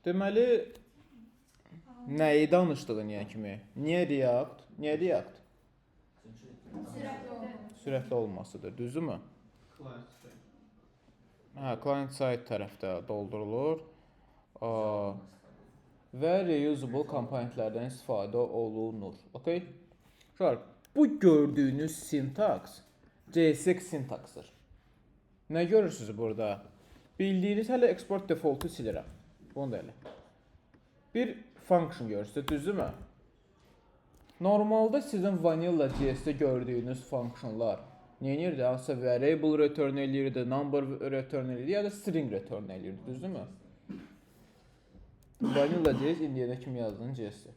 Deməli, nəyi danışdığın yəni kimi? Niyə React? Niyə React? Sürətli olmasıdır, düzdürmü? Hə, client side tərəfdə doldurulur. Və reusable komponentlərdən istifadə olunur. Okay? Bu gördüyünüz sintaks JSX sintaksıdır. Nə görürsünüz burada? Bildiyiniz hələ export default'u silirəm. Bunu da elə. Bir function görürsünüz, düzdürmü? Normalda sizin vanilla JS-də gördüyünüz functionlar neyirdi? Hansısa variable return eləyirdi, number return eləyirdi, ya da string return eləyirdi, düzdürmü? Vanilla JS indiyənə kimi yazdığın JS-dir.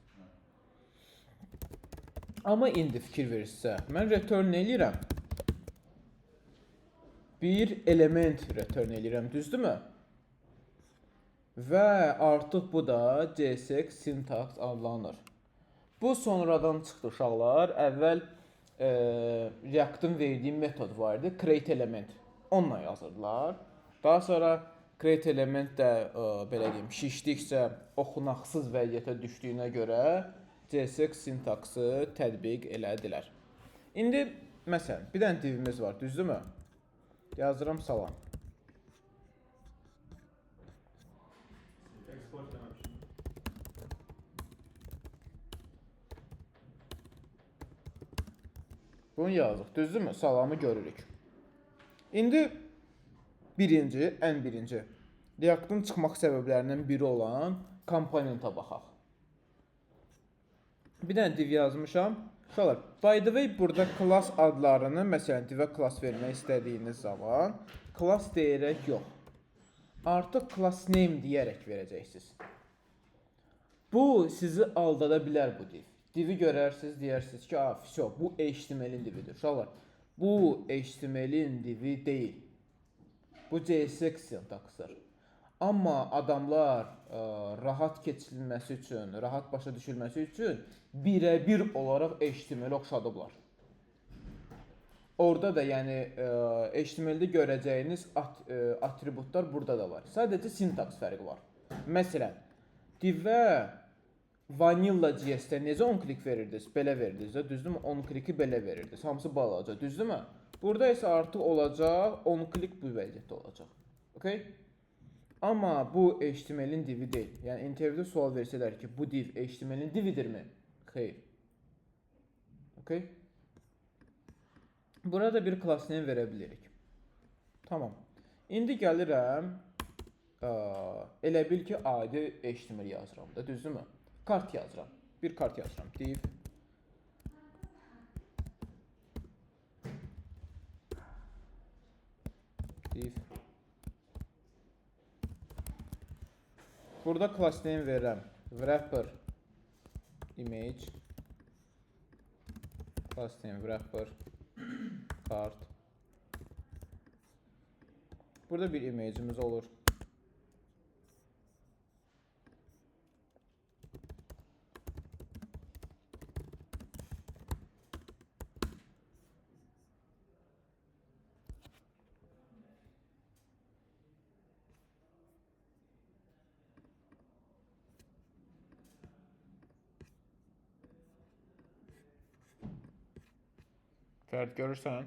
Amma indi fikir verirsə, mən return eləyirəm. Bir element return eləyirəm, düzdürmü? Və artıq bu da JSX syntax adlanır. Bu sonradan çıxdı uşaqlar. Əvvəl React-ın verdiyi metod var idi, create element. Onunla yazırdılar. Daha sonra create element də belə deyim, şişdikcə oxunaqsız vəziyyətə düşdüyünə görə JSX sintaksı tətbiq elədilər. İndi məsələn, bir dənə divimiz var, düzdürmü? Yazıram salam. Bunu yazıq, düzdürmü? Salamı görürük. İndi ən birinci React-ın çıxmaq səbəblərindən biri olan komponentə baxaq. Bir dənə div yazmışam. Uşaqlar, by the way, burada class adlarını, məsələn, divə class vermək istədiyiniz zaman class deyərək yox. Artıq class name deyərək verəcəksiniz. Bu sizi aldada bilər bu div. Divi görərsiniz, deyərsiniz ki, bu HTML-in dividir. Uşaqlar, bu HTML-in divi deyil. Bu JSX sintaksıdır. Amma adamlar rahat keçirilməsi üçün, rahat başa düşülməsi üçün birə-bir olaraq HTML-i oxşadıblar. Orada da yəni HTML-də görəcəyiniz atributlar burada da var. Sadəcə sintaks fərqi var. Məsələn, divə Vanilla JS-də necə on klik verirdiniz? Belə verirdiniz, düzdürmü? On kliki belə verirdiniz. Hamısı balaca, düzdürmü? Burada isə artıq olacaq, on klik bu vəziyyətdə olacaq. Okay? Amma bu HTML-in divi deyil. Yəni intervyuda sual versələr ki, bu div HTML-in dividirmi? Xeyr. Okay? Burada bir class name verə bilirik. Tamam. İndi gəlirəm, elə bil ki, adi HTML yazıram da, düzdürmü? Kart yazıram. Bir kart yazıram. Div. Burada class name verirəm. Wrapper image. Class name wrapper kart. Burada bir image'imiz olur. Fərd görürsən?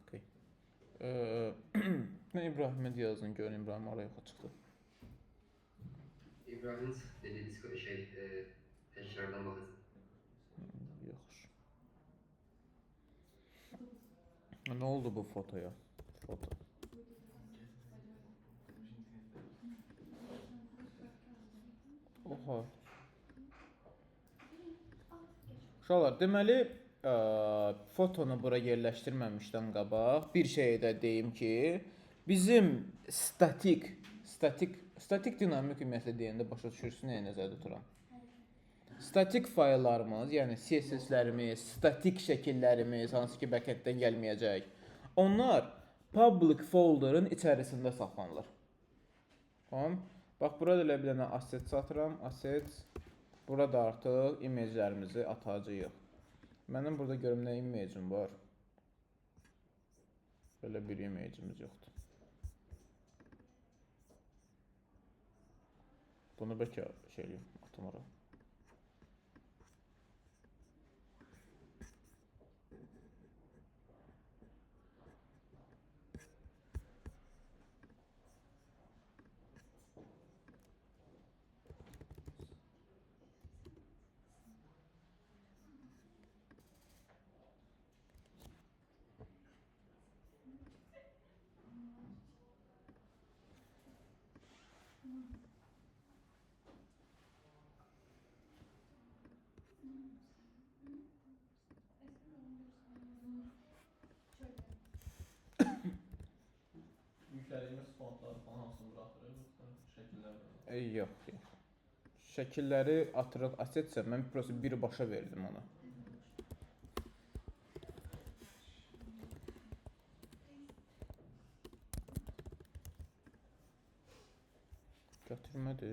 Okay. Mən İbrahimə yazdım, görün İbrahim araya çıxdı. İbrahim'in dediğiniz tekrardan bakacağım. Yaxşı. Nə oldu bu fotoya? Foto. Oha. Uşaqlar, deməli, fotonu bura yerləşdirməmişdən qabaq bir şey də deyim ki, bizim statik dinamik ümumiyyətlə deyəndə başa düşürsün nəyə nəzərdə tuturam. Statik fayllarımız, yəni CSS-lərimiz, statik şəkillərimiz, hansı ki backenddən gəlməyəcək, onlar public folder'ın içərisində saxlanılır. Tamam. Bax, burada elə bir dənə asset satıram, asset. Burada artıq imajlarımızı atacağıq. Mənim burada görüm nə imajım var. Belə bir image'imiz yoxdur. Bunu bəlkə şey eləyim, atım ora. Yüklədiyimiz fontları falan hansını buraxırıq, yoxsa şəkillərdə? Yox, yox. Şəkilləri atırıq, asetsə mən prosta birbaşa verdim ona. Götürmədi.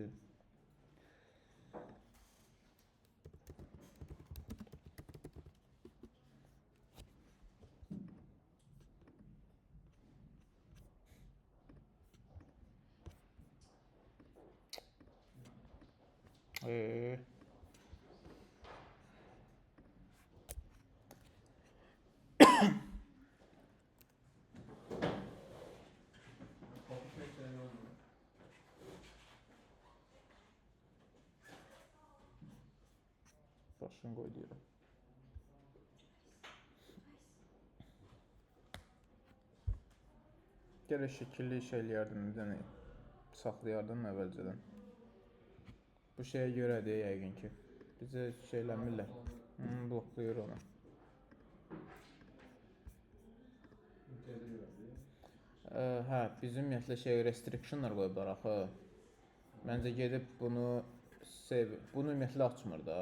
Copy paste elə olmuyor. Başını qoy deyirəm. Gərək şəkilli iş eləyərdim, bir dənə saxlayardım əvvəlcədən. Bu şeyə görədir yəqin ki. Bizə şeyləmirlər. Bloklayır onu. Hə, bizim ümumiyyətlə şey restrictionlar qoyublar axı. Məncə gedib bunu save, bunu ümumiyyətlə açmır da.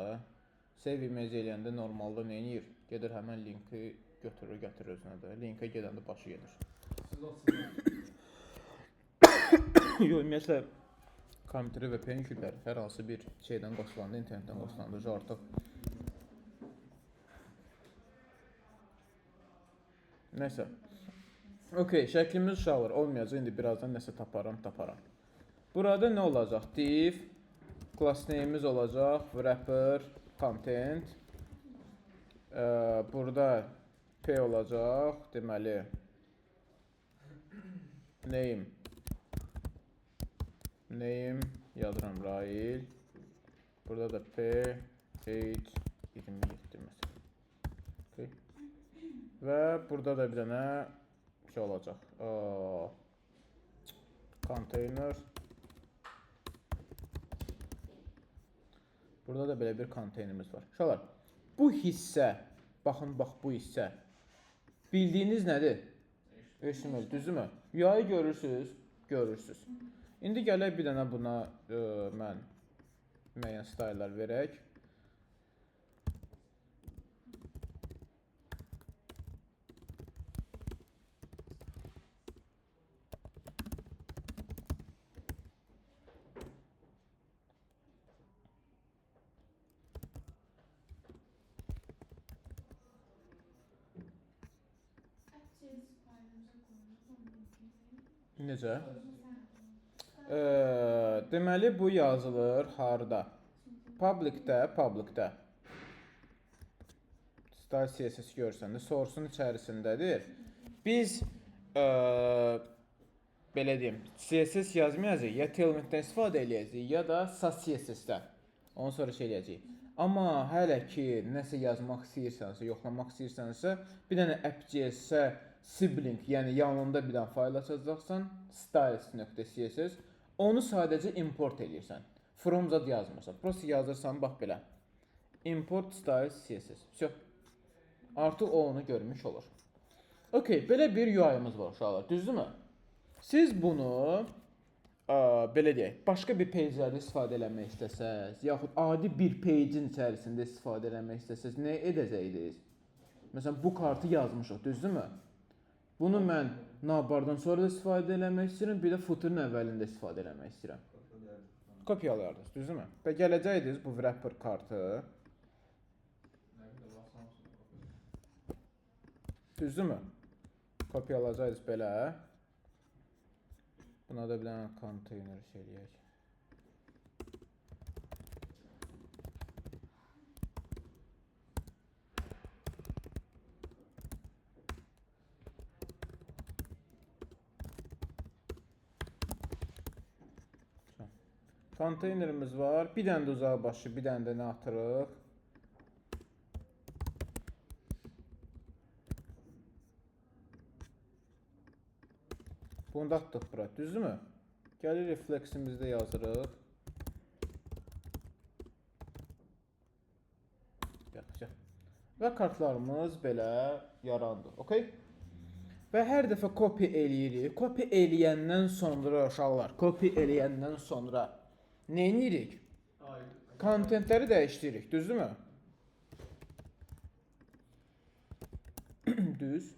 Save image eləyəndə normalda nə edir? Gedir həmən linki götürür, gətirir özünə də. Linkə gedəndə başı gedir. Siz açsınlar. Yox, ümumiyyətlə kompüterə VPN yükləyir. Hər hansı bir şeydən qoşulanda, internetdən qoşulanda artıq. Nəsə. Okey, şəklimiz uşaqlar olmayacaq. İndi birazdan nəsə taparam. Burada nə olacaq? Div, class name'imiz olacaq, wrapper, content. Burada p olacaq, deməli name yazıram Rail. Burada da p age 27 məsələn. Okay. Və burada da bir dənə şey olacaq. Container. Burada da belə bir konteynerimiz var. Uşaqlar, bu hissə, baxın, bax bu hissə. Bildiyiniz nədir? HTML, düzdürmü? Yayı görürsünüz, görürsünüz. İndi gələk bir dənə buna mən müəyyən style'lar verək. Necə? Deməli bu yazılır harda? Publicdə. Style CSS görsəndə source-un içərisindədir. Biz belə deyim, CSS yazmayacağıq, ya Tailwind-dən istifadə eləyəcəyik, ya da SAS CSS-dən. Ondan sonra şey eləyəcəyik. Amma hələ ki nəsə yazmaq istəyirsənsə, yoxlamaq istəyirsənsə, bir dənə app.js-ə sibling, yəni yanında bir dənə fayl açacaqsan, styles.css, onu sadəcə import eləyirsən. From zad yazmırsan. Prosta yazırsan, bax belə. Import styles CSS. Всё. Artıq o onu görmüş olur. Okey, belə bir UI-ımız var uşaqlar, düzdürmü? Siz bunu belə deyək, başqa bir page-lərdə istifadə eləmək istəsəz, yaxud adi bir page-in içərisində istifadə eləmək istəsəz, nə edəcəksiniz? Məsələn, bu kartı yazmışıq, düzdürmü? Bunu mən navbardan sonra da istifadə eləmək istəyirəm, bir də footer'ın əvvəlində istifadə eləmək istəyirəm. Kopyalayardınız, düzdürmü? Və gələcəydiniz bu wrapper kartı. Düzdürmü? Kopyalayacağız belə. Buna da bir dənə konteyner eləyək. Konteynerimiz var. Bir dənə də uzağa başı, bir dənə də nə atırıq? Bunu da atdıq bura, düzdürmü? Gəlir refleksimizdə yazırıq. Yaxşı. Və kartlarımız belə yarandı. Okay? Və hər dəfə copy eləyirik. Copy eləyəndən sonra uşaqlar, copy eləyəndən sonra nə edirik? Kontentləri dəyişdiririk, düzdürmü? Düz.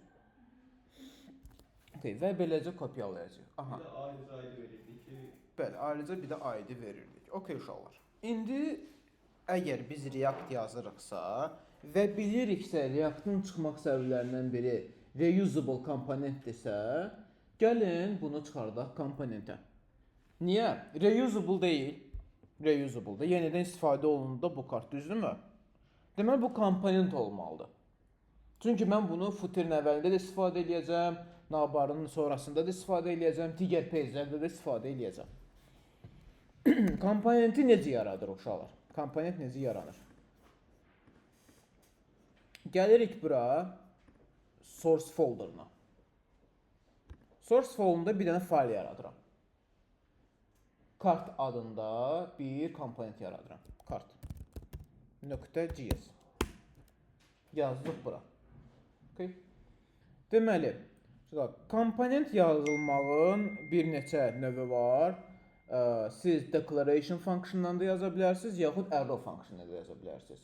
Okay, və beləcə kopyalayacağıq. Aha. Bir də ayrıca verirdik ki... Bəli, ayrıca bir də ID verirdik. Okay uşaqlar. İndi əgər biz React yazırıqsa və biliriksə React-ın çıxmaq səbəblərindən biri reusable komponentdirsə, gəlin bunu çıxardaq komponentə. Niyə? Reusable deyil. Reusable da yenidən istifadə olunduğunda bu kart, düzdürmü? Deməli bu komponent olmalıdır. Çünki mən bunu footerin əvvəlində də istifadə edəcəm, navbarının sonrasında da istifadə edəcəm, digər pejlərdə də istifadə edəcəm. Komponenti necə yaradır uşaqlar? Komponent necə yaranır? Gəlirik bura source folderına. Source folderında bir dənə fayl yaradıram. Kart adında bir komponent yaradıram. Kart. .js. Yazdıq bura. Okay. Deməli, komponent yazılmağın bir neçə növü var. Siz declaration functiondan da yaza bilərsiniz, yaxud arrow functiondan da yaza bilərsiniz.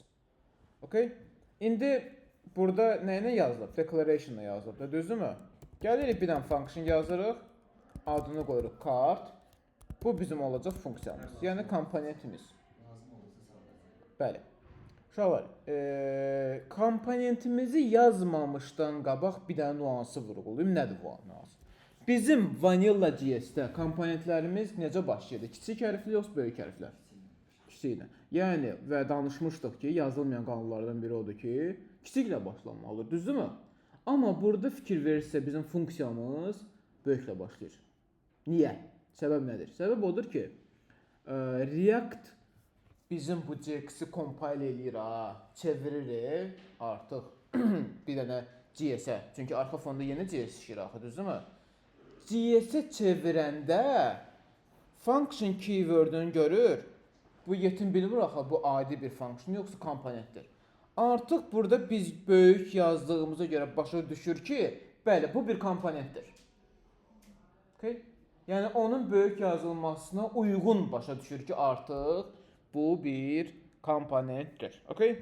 Okay. İndi burada nə ilə yazılıb? Declaration ilə yazılıb da, düzdürmü? Gəlirik bir dənə function yazırıq. Adını qoyuruq kart. Bu bizim olacaq funksiyamız, yəni komponentimiz. Bəli. Uşaqlar, komponentimizi yazmamışdan qabaq bir dənə nüansı vurğulayım. Nədir bu nüans? Bizim Vanilla JS-də komponentlərimiz necə başlayır? Kiçik hərfli yoxsa böyük hərflər? Kiçiklə. Yəni və danışmışdıq ki, yazılmayan qanunlardan biri odur ki, kiçiklə başlanmalıdır, düzdürmü? Amma burada fikir verirsə bizim funksiyamız böyüklə başlayır. Niyə? Səbəb nədir? Səbəb odur ki, React bizim bu JX-i compile eləyir, çevirir artıq bir dənə JS-ə. Çünki arxa fonda yeni JS işir axı, düzdürmü? JS-ə çevirəndə function keyword-ünü görür. Bu yetim bilmir axı, bu adi bir function yoxsa komponentdir. Artıq burada biz böyük yazdığımıza görə başa düşür ki, bəli, bu bir komponentdir. Okay? Yəni onun böyük yazılmasına uyğun başa düşür ki, artıq bu bir komponentdir. Okay?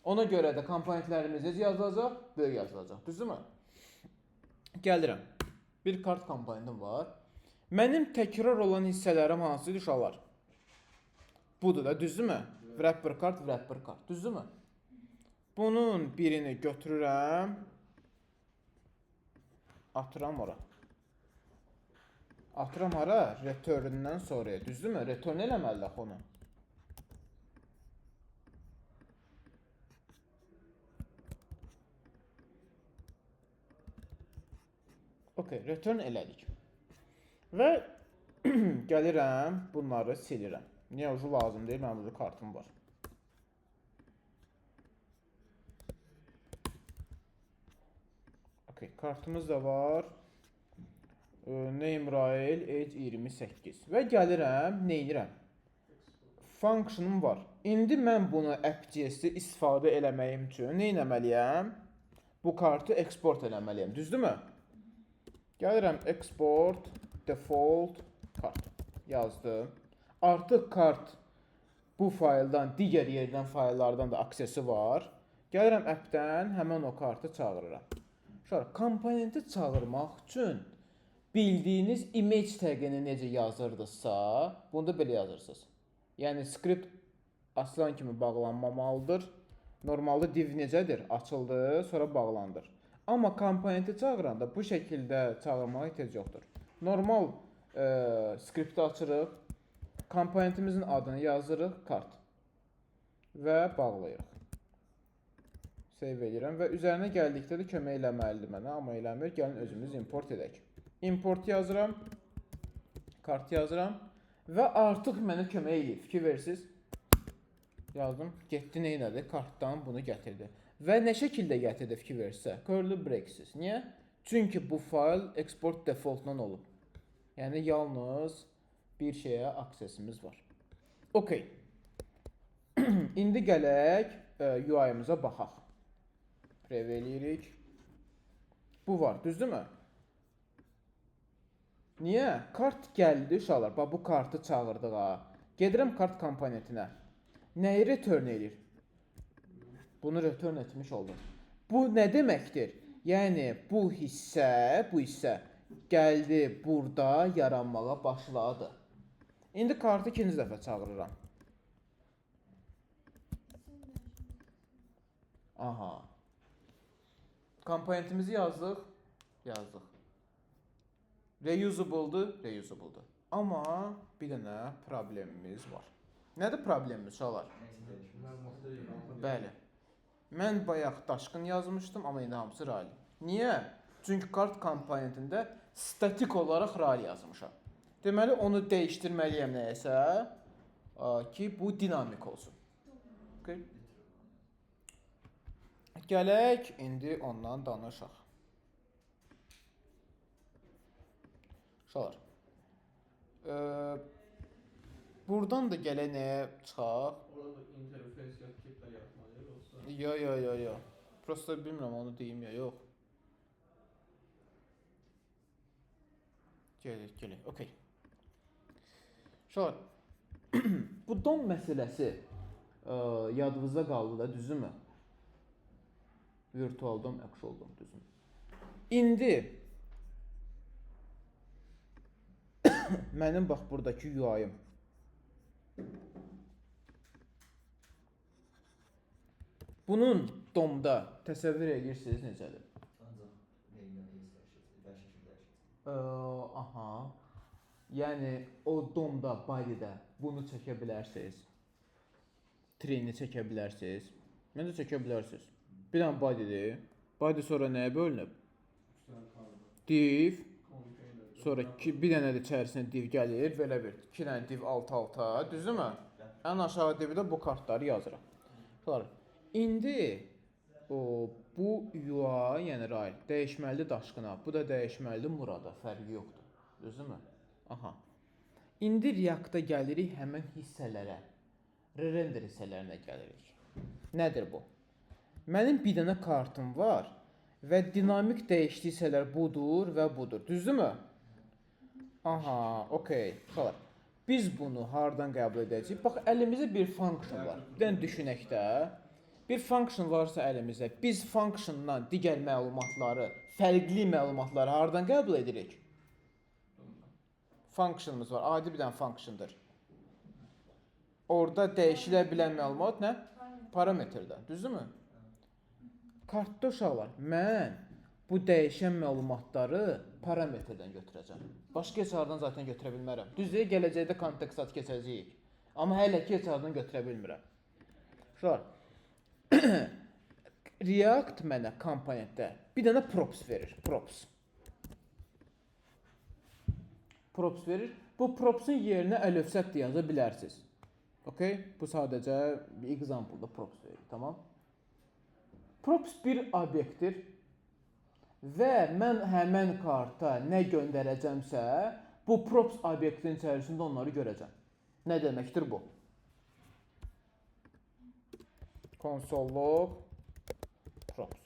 Ona görə də komponentlərimiz necə yazılacaq? Böyük yazılacaq. Düzdürmü? Gəlirəm. Bir kart komponentim var. Mənim təkrar olan hissələrim hansıdır uşaqlar? Budur da, düzdürmü? Wrapper kart, wrapper kart. Düzdürmü? Bunun birini götürürəm. Atıram ora. Atıram hara? Return-dən sonraya. Düzdürmü? Return eləməliyik onu. Okay, return elədik. Və gəlirəm, bunları silirəm. Niyə ucu lazım deyil? Mənim burada kartım var. Okay, kartımız da var. Name Rail age 28 və gəlirəm, nə edirəm? Functionum var. İndi mən bunu app.js-də istifadə eləməyim üçün nə etməliyəm? Bu kartı export eləməliyəm, düzdürmü? Gəlirəm export default kart yazdım. Artıq kart bu fayldan, digər yerdən fayllardan da aksesi var. Gəlirəm app-dən həmən o kartı çağırıram. Şöyle komponenti çağırmaq üçün bildiyiniz image tagini necə yazırdınızsa, bunu da belə yazırsınız. Yəni script aslan kimi bağlanmamalıdır. Normalda div necədir? Açıldı, sonra bağlandır. Amma komponenti çağıranda bu şəkildə çağırmağa ehtiyac yoxdur. Normal skripti açırıq, komponentimizin adını yazırıq, kart və bağlayırıq. Save edirəm və üzərinə gəldikdə də kömək eləməlidir mənə, amma eləmir. Gəlin özümüz import edək. Import yazıram, kart yazıram və artıq mənə kömək eləyir. Fikir verirsiniz? Yazdım, getdi neynədir? Kartdan bunu gətirdi. Və nə şəkildə gətirdi fikir verirsə? Curly breaksiz. Niyə? Çünki bu fayl export defaultdan olub. Yəni yalnız bir şeyə aksesimiz var. OK. İndi gələk UI-mıza baxaq. Preview eləyirik. Bu var, düzdürmü? Niyə? Kart gəldi uşaqlar. Bax bu kartı çağırdıq ha. Gedirəm kart komponentinə. Nəyi return edir? Bunu return etmiş oldum. Bu nə deməkdir? Yəni bu hissə gəldi burada yaranmağa başladı. İndi kartı ikinci dəfə çağırıram. Aha. Komponentimizi yazdıq. Reusable'dur. Amma bir dənə problemimiz var. Nədir problemimiz uşaqlar? Bəli. Mən bayaq daşqın yazmışdım, amma indi hamısı rally. Niyə? Çünki kart komponentində statik olaraq rally yazmışam. Deməli onu dəyişdirməliyəm nəyəsə ki bu dinamik olsun. Okay. Gələk indi ondan danışaq. Uşaqlar. Buradan da gələk nəyə çıxaq? Orada interface etiketlər yazmalıyıq olsa. Yo. Prosta bilmirəm onu deyim ya, yox. Gələk. Okay. Uşaqlar. Bu DOM məsələsi yadınızda qaldı da, düzdürmü? Virtual DOM, actual DOM, düzdürmü? İndi mənim bax buradakı UI-ım. Bunun DOM-da təsəvvür edirsiniz necədir? Aha. Yəni o DOM-da, body'də bunu çəkə bilərsiniz. Tree-ni çəkə bilərsiniz. Məncə çəkə bilərsiniz. Bir dənə body'dir. Body sonra nəyə bölünüb? Div. Sonra bir dənə də içərisinə div gəlir. Belə bir 2 dənə div alt-alta. Düzdürmü? Ən aşağı divdə bu kartları yazıram. İndi bu UI, yəni rail dəyişməlidir daşqına. Bu da dəyişməlidir Murada. Fərqi yoxdur. Düzdürmü? Aha. İndi React-da gəlirik həmin hissələrə. Render hissələrinə gəlirik. Nədir bu? Mənim bir dənə kartım var və dinamik dəyişdiyi hissələr budur və budur. Düzdürmü? Aha, okey. Xalar. Biz bunu hardan qəbul edəcəyik? Bax, əlimizdə bir function var. Bir dənə düşünək də. Bir function varsa əlimizdə, biz functiondan digər məlumatları, fərqli məlumatları hardan qəbul edirik? Functionumuz var. Adi bir dənə functiondır. Orada dəyişilə bilən məlumat nə? Parametrdə. Düzdürmü? Kartda uşaqlar, mən bu dəyişən məlumatları parametrdən götürəcəm. Başqa heç hardan zaten götürə bilmərəm. Düzdür, gələcəkdə kontekst adı keçəcəyik. Amma hələ ki heç hardan götürə bilmirəm. Uşaqlar, React mənə komponentdə bir dənə props verir. Props verir. Bu props'un yerinə əlifsət də yaza bilərsiniz. Okay? Bu sadəcə bir example-da props verir. Tamam? Props bir obyektdir və mən həmən karta nə göndərəcəmsə, bu props obyektin içərisində onları görəcəm. Nə deməkdir bu? Console.log props.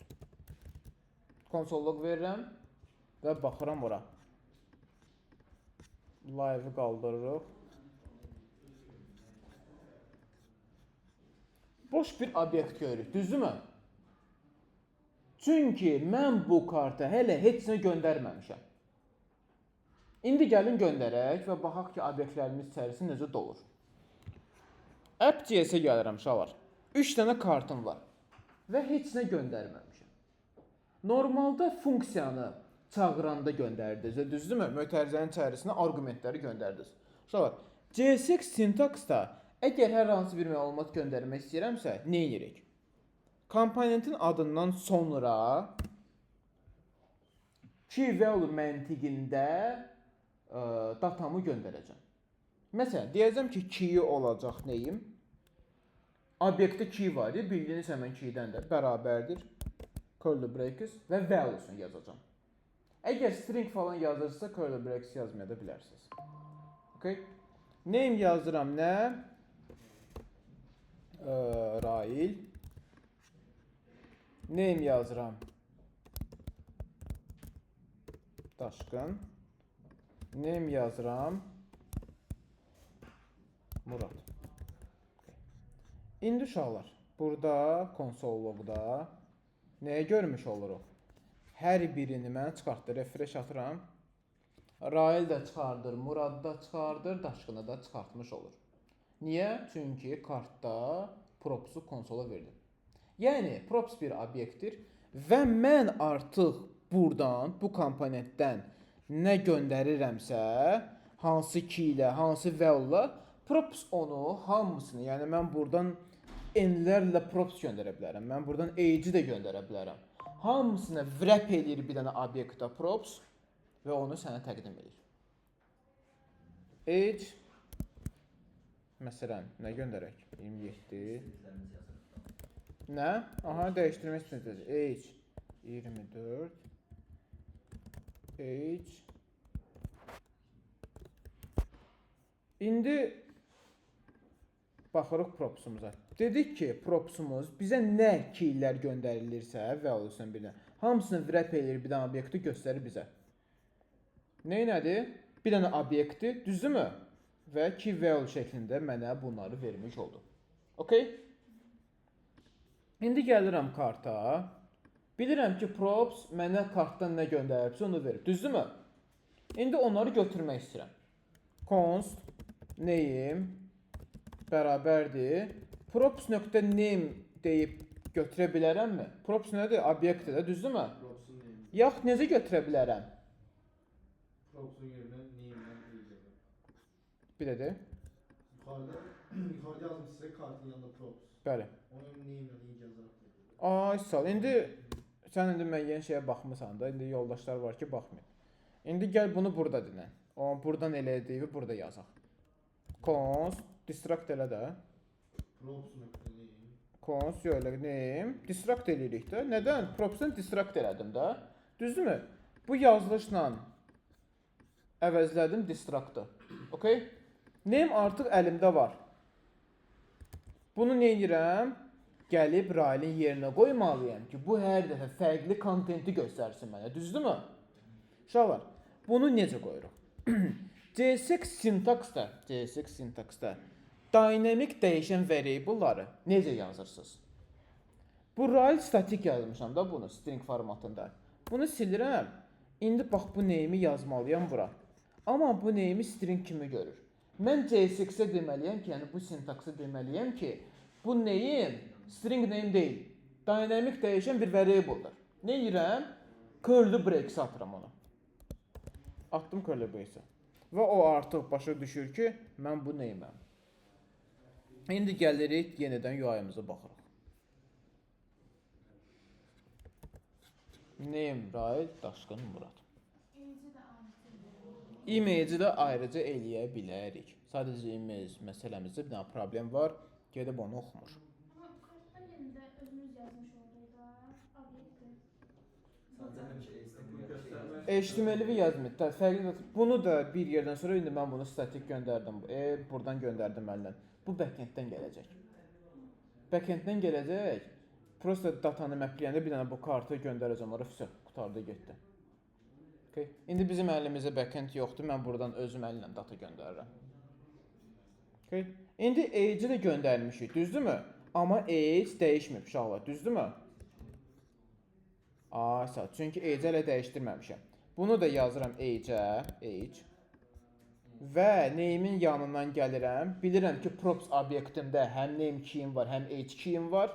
Console.log verirəm və baxıram ora. Live-ı qaldırırıq. Boş bir obyekt görürük, düzdürmü? Çünki mən bu karta hələ heç nə göndərməmişəm. İndi gəlin göndərək və baxaq ki, obyektlərimiz içərisində necə dolur. App.js-ə gəlirəm uşaqlar. 3 dənə kartım var və heç nə göndərməmişəm. Normalda funksiyanı çağıranda göndərdiniz, düzdürmü? Mötərizənin içərisinə arqumentləri göndərdiniz. Sonra JSX sintaksda əgər hər hansı bir məlumat göndərmək istəyirəmsə, nə edirik? Komponentin adından sonra key value məntiqində datamı göndərəcəm. Məsələn, deyəcəm ki, key olacaq neyim? Obyektdə key var idi, bildiyiniz həmən keydən də bərabərdir. Curly braces və valuesunu yazacağam. Əgər string falan yazırsa, curly braces yazmaya da bilərsiniz. Okay? Name yazıram nə? Rail. Name yazıram. Daşqın. Name yazıram. Murad. İndi uşaqlar, burada konsolluqda nəyə görmüş oluruq? Hər birini mən çıxartdı, refresh atıram. Rail də çıxardır, Murad da çıxardır, Daşqını da çıxartmış olur. Niyə? Çünki kartda props'u konsola verdim. Yəni, props bir obyektdir və mən artıq buradan, bu komponentdən nə göndərirəmsə, hansı key ilə, hansı value-la, props onu hamısını, yəni mən buradan n-lərlə props göndərə bilərəm. Mən buradan age də göndərə bilərəm. Hamısını wrap edir bir dənə obyektə props və onu sənə təqdim edir. Age məsələn, nə göndərək? 27. Nə? Aha, dəyişdirmək istəyəcək. Age 24. Age. İndi baxırıq propsumuza. Dedik ki, propsumuz bizə nə keylər göndərilirsə, value'sun birinə, hamısını wrap edir bir dənə obyekti göstərir bizə. Nədir? Bir dənə obyekti, düzdürmü? Və key value şəklində mənə bunları vermiş oldu. Okay? İndi gəlirəm karta. Bilirəm ki, props mənə kartdan nə göndəribsə onu verir. Düzdürmü? İndi onları götürmək istəyirəm. Const name bərabərdir. Props.name deyib götürə bilərəmmi? Props nədir? Obyektdir də, düzdürmü? Yox, necə götürə bilərəm? Props'un yerinə name'dən yazılır. Bir də de. Yuxarıda yazdım sizə kartın yanında props. Bəli. Onu name'dən yazaraq. Ay, sağ ol. İndi sən müəyyən şeyə baxmısan da, indi yoldaşlar var ki, baxmayın. İndi gəl bunu burada dinlə. O buradan elədiyi burada yazaq. Const distract elə də. Props.name. Const yox elə name distract eləyirik də. Nədən? Props'dan distract elədim də. Düzdürmü? Bu yazılışla əvəzlədim distract'ı. Okay? Name artıq əlimdə var. Bunu nə edirəm? Gəlib railin yerinə qoymalıyam ki, bu hər dəfə fərqli kontenti göstərsin mənə. Düzdürmü? Uşaqlar, bunu necə qoyuruq? JSX sintaksda dynamic dəyişən variable'ları necə yazırsınız? Bu rail statik yazmışam da bunu string formatında. Bunu silirəm. İndi bax bu name'i yazmalıyam bura. Amma bu name'i string kimi görür. Mən JSX-ə deməliyəm ki, yəni bu sintaksı deməliyəm ki, bu name string name deyil. Dynamic dəyişən bir variable'dır. Nə edirəm? Curly braces atıram onu. Atdım curly brace'ə. Və o artıq başa düşür ki, mən bu name'əm. İndi gəlirik, yenidən UI-mıza baxırıq. Name, Rail, Daşqın, Murad. Image-i də ayrıca eləyə bilərik. Sadəcə image məsələmizdə bir dənə problem var, gedib onu oxumur. Amma kartda yerində özünüz yazmış olduq da, obyekti. HTML-i yazmır. Fərqli. Bunu da bir yerdən sonra indi mən bunu statik göndərdim. Buradan göndərdim əlindən. Bu backenddən gələcək. Backenddən gələcək. Prosta datanı məpləyəndə bir dənə bu kartı göndərəcəm. Ora fısə qutardı getdi. Okay. İndi bizim əlimizdə backend yoxdur. Mən buradan özüm əllə data göndərirəm. Okay. İndi age-i də göndərmişik, düzdürmü? Amma age dəyişməyib uşaqlar, düzdürmü? Aysa, çünki age-i hələ dəyişdirməmişəm. Bunu da yazıram age-ə, age. Və name-in yanından gəlirəm. Bilirəm ki, props obyektimdə həm name key'im var, həm age key'im var.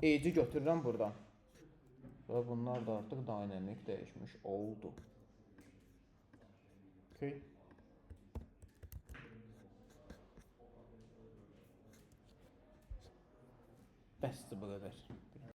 Age-i götürürəm buradan. Və bunlar da artıq dinamik dəyişmiş oldu. Okay. Bəsdir bu qədər.